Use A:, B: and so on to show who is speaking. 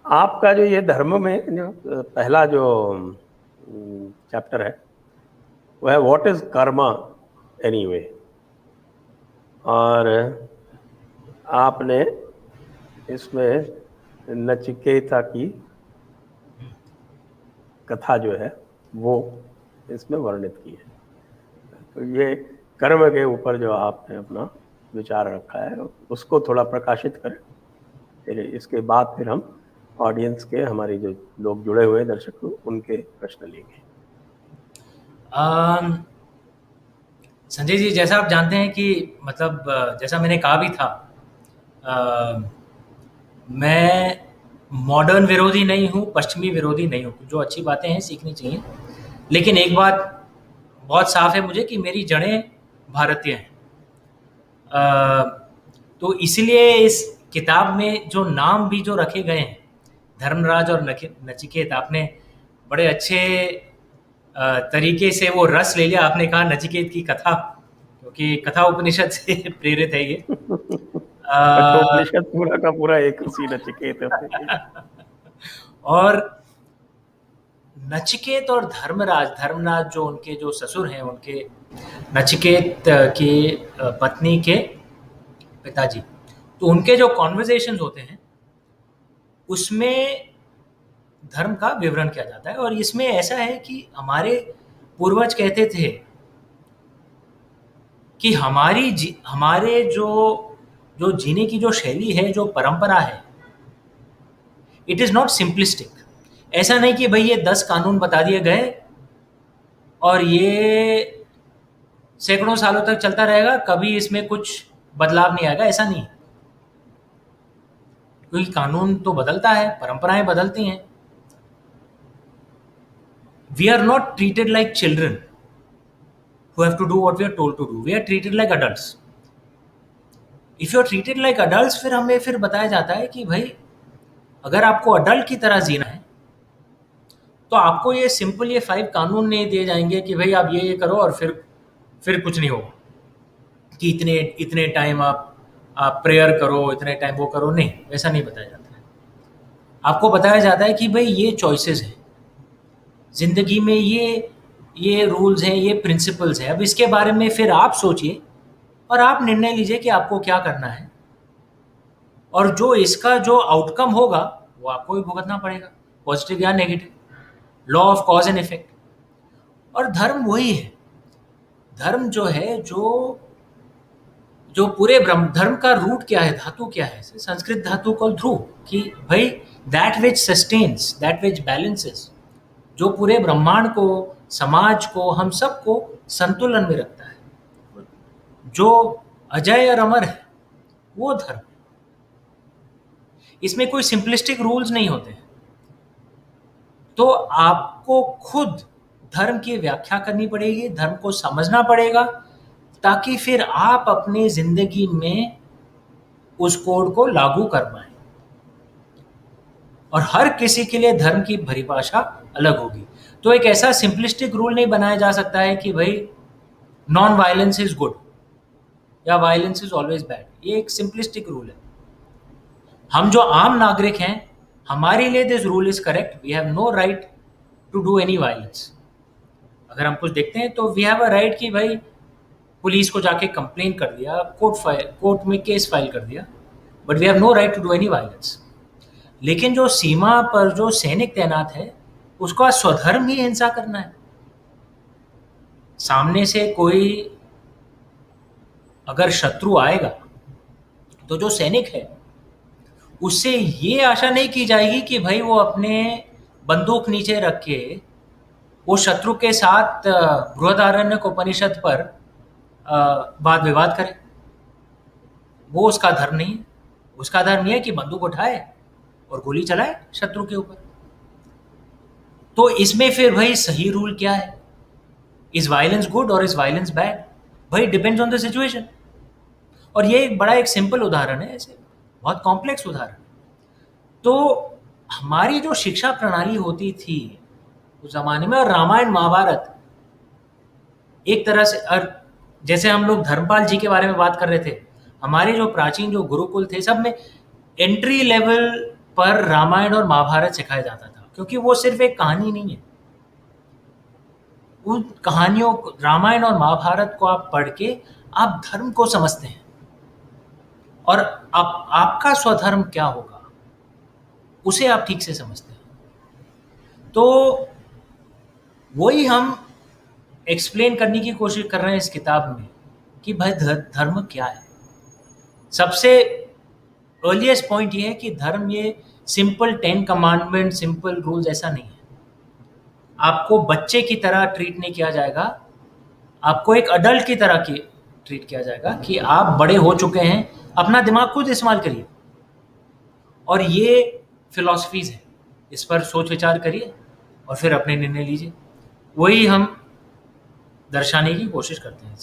A: आपका जो ये धर्म में जो पहला जो चैप्टर है वो है व्हाट इज कर्मा एनीवे। और आपने इसमें नचिकेता की कथा जो है वो इसमें वर्णित की है। तो ये कर्म के ऊपर जो आपने अपना विचार रखा है उसको थोड़ा प्रकाशित करें। फिर इसके बाद फिर हम ऑडियंस के, हमारे जो लोग जुड़े हुए दर्शक उनके प्रश्न लेंगे।
B: अम, संजय जी, जैसा आप जानते हैं कि मतलब जैसा मैंने कहा भी था, अ, मैं मॉडर्न विरोधी नहीं हूँ, पश्चिमी विरोधी नहीं हूँ। जो अच्छी बातें हैं सीखनी चाहिए, लेकिन एक बात बहुत साफ है मुझे कि मेरी जड़ें भारतीय हैं। तो इसलिए इस किताब में जो नाम भी जो रखे गए हैं, धर्मराज और नचिकेत, आपने बड़े अच्छे तरीके से वो रस ले लिया। आपने कहा नचिकेत की कथा, क्योंकि कथा उपनिषद से प्रेरित है ये। अ,
A: कठोपनिषद पूरा का पूरा एक उसी नचिकेत है।
B: और नचिकेत और धर्मराज, धर्मराज जो उनके जो ससुर हैं, उनके नचिकेत की पत्नी के पिताजी, तो उनके जो कॉन्वर्जेशन होते हैं उसमें धर्म का विवरण किया जाता है। और इसमें ऐसा है कि हमारे पूर्वज कहते थे कि हमारे जो जो जीने की जो शैली है, जो परंपरा है, इट इज़ नॉट सिंपलिस्टिक। ऐसा नहीं कि भाई ये 10 कानून बता दिए गए और ये सैकड़ों सालों तक चलता रहेगा, कभी इसमें कुछ बदलाव नहीं आएगा। ऐसा नहीं, क्योंकि कानून तो बदलता है, परंपराएं बदलती हैं। We are not treated like children who have to do what we are told to do. We are treated like adults. If you are treated like adults, फिर हमें फिर बताया जाता है कि भाई अगर आपको अडल्ट की तरह जीना है तो आपको ये सिंपल ये 5 कानून नहीं दिए जाएंगे कि भाई आप ये करो और फिर कुछ नहीं होगा, कि इतने इतने टाइम आप प्रेयर करो, इतने टाइम वो करो। नहीं, वैसा नहीं बताया जाता है। आपको बताया जाता है कि भाई ये चॉइसेस हैं ज़िंदगी में, ये रूल्स हैं, ये प्रिंसिपल्स हैं। अब इसके बारे में फिर आप सोचिए और आप निर्णय लीजिए कि आपको क्या करना है, और जो इसका जो आउटकम होगा वो आपको भी भुगतना पड़ेगा, पॉजिटिव या negative. Law of cause and effect. और धर्म वही है। धर्म जो है, जो जो पूरे ब्रह्म, धर्म का रूट क्या है, धातु क्या है? संस्कृत धातु कॉल ध्रुव, कि भाई that which sustains, that which balances, जो पूरे ब्रह्मांड को, समाज को, हम सबको संतुलन में रखता है, जो अजय और अमर है, वो धर्म। इसमें कोई सिंपलिस्टिक रूल्स नहीं होते हैं। तो आपको खुद धर्म की व्याख्या करनी पड़ेगी, धर्म को समझना पड़ेगा, ताकि फिर आप अपनी जिंदगी में उस कोड को लागू कर पाए। और हर किसी के लिए धर्म की परिभाषा अलग होगी। तो एक ऐसा सिंपलिस्टिक रूल नहीं बनाया जा सकता है कि भाई नॉन वायलेंस इज गुड या वायलेंस इज ऑलवेज बैड। ये एक सिंपलिस्टिक रूल है। हम जो आम नागरिक हैं, हमारे लिए this rule is correct. We have no right to do any violence. अगर हम कुछ देखते हैं तो वी हैव अ राइट कि भाई पुलिस को जाके कंप्लेन कर दिया, कोर्ट में केस फाइल कर दिया, but we have no right to do any violence. लेकिन जो सीमा पर जो सैनिक तैनात है, उसका स्वधर्म ही हिंसा करना है। सामने से कोई अगर शत्रु आएगा तो जो सैनिक है उससे ये आशा नहीं की जाएगी कि भाई वो अपने बंदूक नीचे रख के वो शत्रु के साथ बृहदारण्यक उपनिषद पर वाद विवाद करे। वो उसका धर्म नहीं है। उसका धर्म यह है कि बंदूक उठाए और गोली चलाए शत्रु के ऊपर। तो इसमें फिर भाई सही रूल क्या है? इज वायलेंस गुड और इज वायलेंस बैड? भाई डिपेंड्स ऑन द सिचुएशन। और ये एक बड़ा एक सिंपल उदाहरण है, ऐसे बहुत कॉम्प्लेक्स उदाहरण। तो हमारी जो शिक्षा प्रणाली होती थी उस जमाने में, और रामायण महाभारत एक तरह से, और जैसे हम लोग धर्मपाल जी के बारे में बात कर रहे थे, हमारे जो प्राचीन जो गुरुकुल थे, सब में एंट्री लेवल पर रामायण और महाभारत सिखाया जाता था, क्योंकि वो सिर्फ एक कहानी नहीं है। उन कहानियों को, रामायण और महाभारत को आप पढ़ के आप धर्म को समझते हैं, और आपका स्वधर्म क्या होगा उसे आप ठीक से समझते हैं। तो वही हम एक्सप्लेन करने की कोशिश कर रहे हैं इस किताब में कि भाई धर्म क्या है। सबसे अर्लीस्ट पॉइंट ये है कि धर्म ये सिंपल 10 कमांडमेंट, सिंपल रूल्स ऐसा नहीं है। आपको बच्चे की तरह ट्रीट नहीं किया जाएगा, आपको एक अडल्ट की तरह की ट्रीट किया जाएगा कि आप बड़े हो चुके हैं, अपना दिमाग खुद इस्तेमाल करिए। और ये फिलॉसफीज है, इस पर सोच विचार करिए और फिर अपने निर्णय लीजिए। वही हम दर्शाने की कोशिश करते हैं।